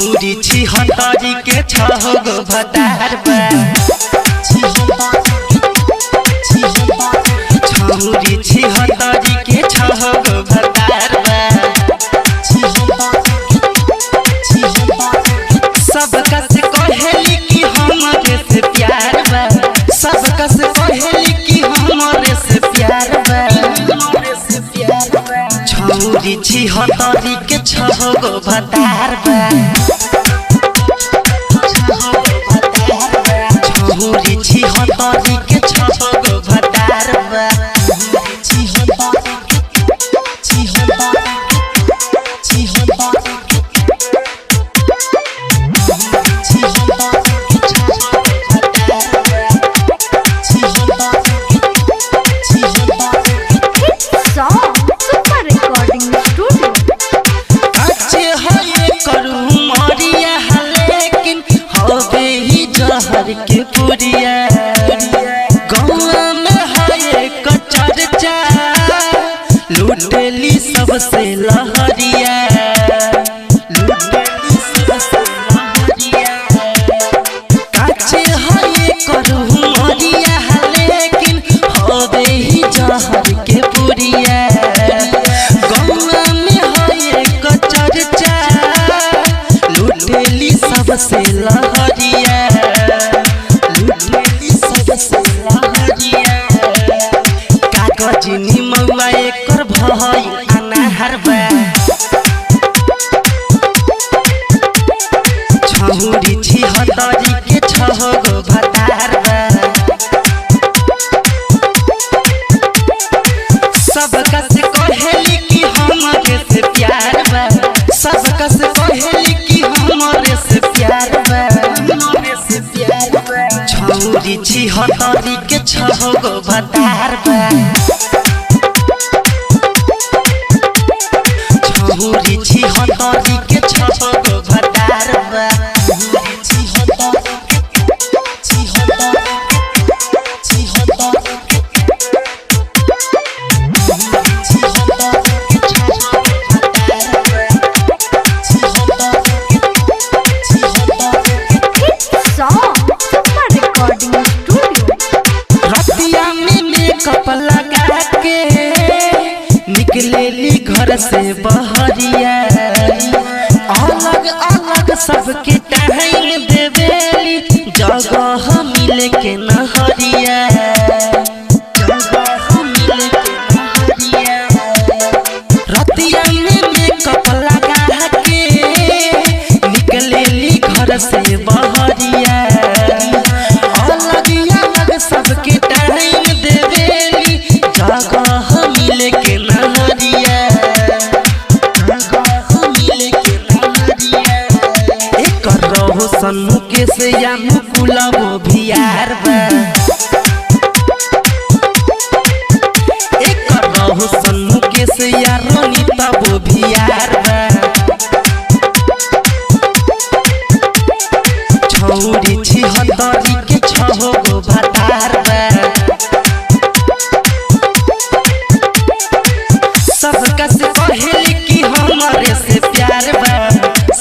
हतारी के छगो भतार बा छौरी छी हतारी के छगो भतार बा सब कस कहेली कि हमरे से प्यार बा सब कस कहेली कि हमरे से प्यार बा छौरी छी हतारी के छगो भतार बा छौरी छी हतारी के छगो भतार बा के पुरिया गाँव में है चर्चा लूटेली सबसे लहरिया काचे है करू मरिया लेकिन हवे ही जहर के पुरिया गाँव में है चर्चा लूटेली सबसे लहरिया कागजनी मौआ एकर भई अनाहर बा छौरी छी हतारी के छगो भतार बा सब कस कहेली कि हमरे से प्यार बा सब कस कहेली कि हमरे से प्यार बा छौरी छी हतारी के छगो भतार बा छौरी छी हतारी के छगो भतार बा लगा के निकलेली घर से बहरिया अलग अलग सबके टाइम देवेली जगह मिले के नहरिया रतिया में मेकअप लगा के निकलेली घर से बहरिया अलग अलग सबके टाइम देवेली जगह मिले के नहरिया एक रहो सन्नु के से या मुकुला वो भियार बा एक रहो सन्नु के से या रोनीता वो भियार बा छौरी छी हतारी के छगो भतार बा सब कस कहेली कि हमरे से प्यार बा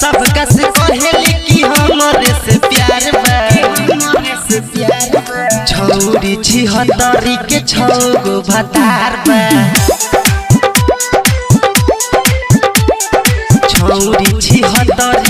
सब कस कहेली कि हमरे से प्यार बा छौरी छी हतारी के छगो भतार बा छौरी छी हतारी